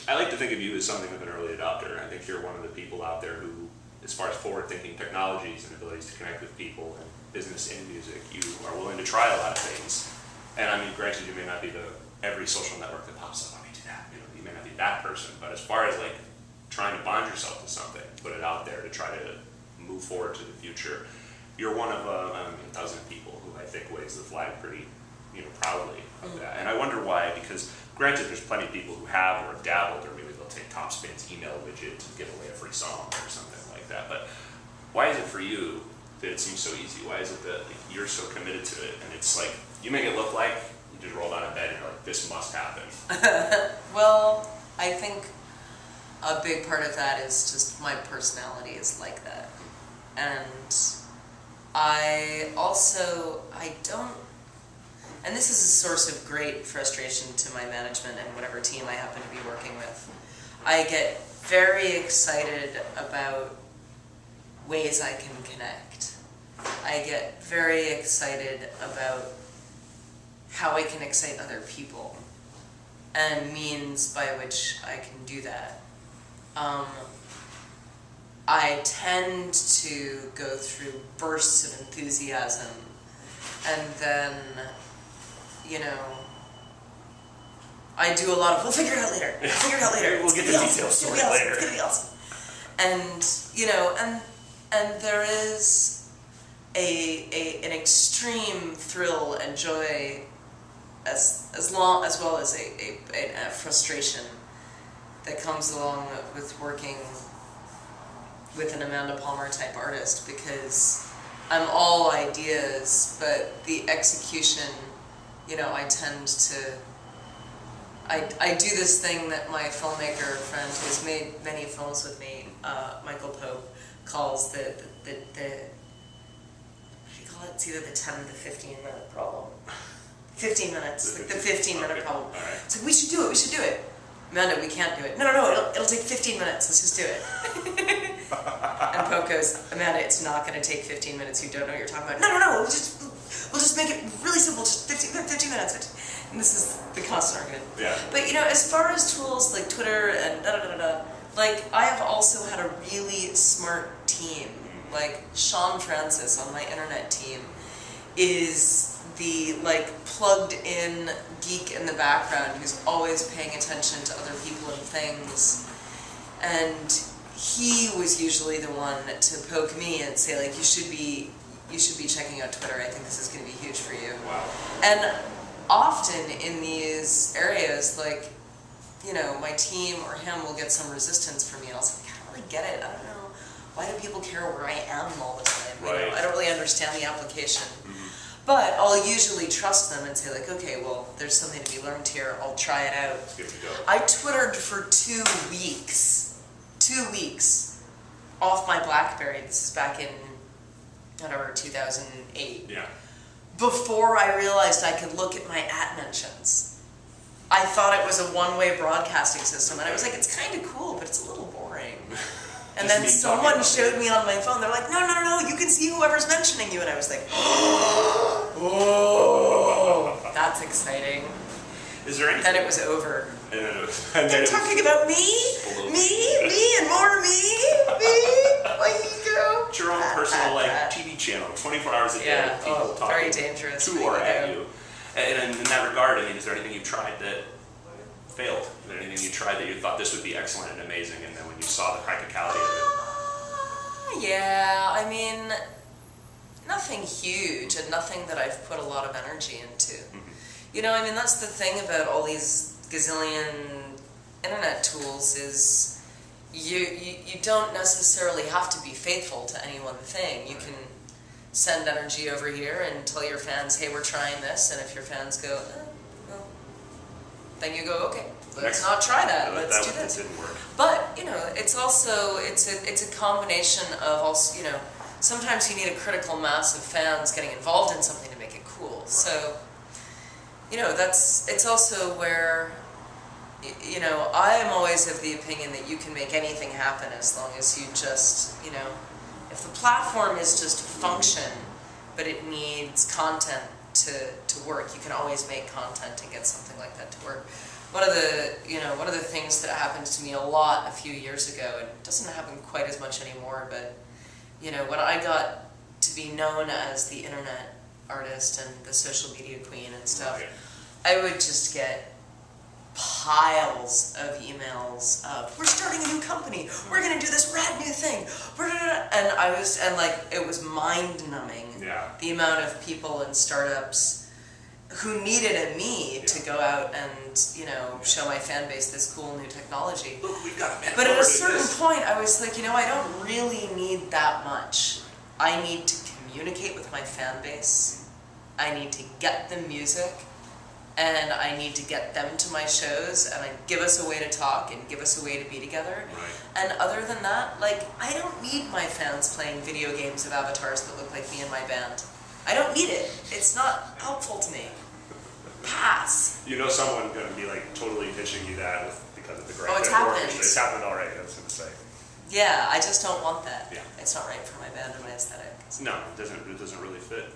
I like to think of you as something of an early adopter. I think you're one of the people out there who, as far as forward-thinking technologies and abilities to connect with people and business and music, you are willing to try a lot of things. And I mean, granted, you may not be every social network that pops up, let me do that. You know, you may not be that person, but as far as like trying to bond yourself to something, put it out there to try to move forward to the future, you're one of a dozen people who I think waves the flag pretty, proudly of that. And I wonder why, because granted, there's plenty of people who have or dabbled, or maybe they'll take Topspin's email widget to give away a free song or something like that. But why is it for you that it seems so easy? Why is it that you're so committed to it? And it's like, you make it look like you just rolled out of bed and you're like, this must happen. Well, I think a big part of that is just my personality is like that. And I don't, and this is a source of great frustration to my management and whatever team I happen to be working with. I get very excited about ways I can connect. I get very excited about how I can excite other people and means by which I can do that. I tend to go through bursts of enthusiasm and then, I do a lot of, we'll figure it out later. We'll figure it out later. We'll get the details sorted later. It's gonna be awesome. And there is an extreme thrill and joy as well as a frustration that comes along with working with an Amanda Palmer type artist, because I'm all ideas, but the execution, I tend to, I do this thing that my filmmaker friend who's made many films with me, Michael Pope, calls the what do you call it? It's either the 10 to 15 minute problem. 15 minutes, like the 15-minute problem. All right. It's like, we should do it. Amanda, we can't do it. No, it'll take 15 minutes, let's just do it. And Pope goes, Amanda, it's not going to take 15 minutes, you don't know what you're talking about. No, we'll just make it really simple, just 15 minutes. And this is the constant argument. Yeah. But, as far as tools like Twitter and like, I have also had a really smart team. Like, Sean Francis on my internet team is the, plugged-in geek in the background who's always paying attention to other people and things. And he was usually the one to poke me and say, you should be checking out Twitter. I think this is going to be huge for you. Wow. And often in these areas, my team or him will get some resistance from me, and I'll say, I don't really get it. I don't know. Why do people care where I am all the time? Right. I don't really understand the application. But I'll usually trust them and say, okay, well, there's something to be learned here. I'll try it out. Here we go. I Twittered for 2 weeks. 2 weeks off my BlackBerry. This is back in, 2008. Yeah. Before I realized I could look at my @mentions. I thought it was a one-way broadcasting system, and I was like, it's kind of cool, but it's a little boring. And then someone showed me on my phone, they're like, no, you can see whoever's mentioning you. And I was like, oh, that's exciting. Is there anything? Then it was over. And They're talking about me, and more me, my ego. It's your own personal TV channel, 24 hours a day. People talking very dangerous. To or at you. And in that regard, is there anything you've tried that failed? Is there anything you tried that you thought this would be excellent and amazing, and then when you saw the practicality of it? Yeah, nothing huge, and nothing that I've put a lot of energy into. That's the thing about all these gazillion internet tools is you don't necessarily have to be faithful to any one thing. You can send energy over here and tell your fans, hey, we're trying this, and if your fans go, well, then you go, okay, let's not try that, let's do this. That didn't work. But, it's also, it's a combination of also, sometimes you need a critical mass of fans getting involved in something to make it cool. Right. So, it's also where, I'm always of the opinion that you can make anything happen as long as you just, if the platform is just function, but it needs content to work, you can always make content and get something like that to work. one of the things that happened to me a lot a few years ago, and it doesn't happen quite as much anymore, but when I got to be known as the internet artist and the social media queen and stuff, I would just get piles of emails of, we're starting a new company, we're gonna do this rad new thing, and it was mind-numbing, the amount of people and startups who needed me to go out and, show my fan base this cool new technology. Look, we've got a But at a certain point, I was like, I don't really need that much. I need to communicate with my fan base. I need to get them music. And I need to get them to my shows, and give us a way to talk and give us a way to be together. Right. And other than that, I don't need my fans playing video games of avatars that look like me and my band. I don't need it. It's not helpful to me. Pass. Someone going to be totally pitching you that because of the Grand Theft Orchestra. happened. It's happened already, I was going to say. Yeah, I just don't want that. Yeah. It's not right for my band and my aesthetic. No, it doesn't really fit.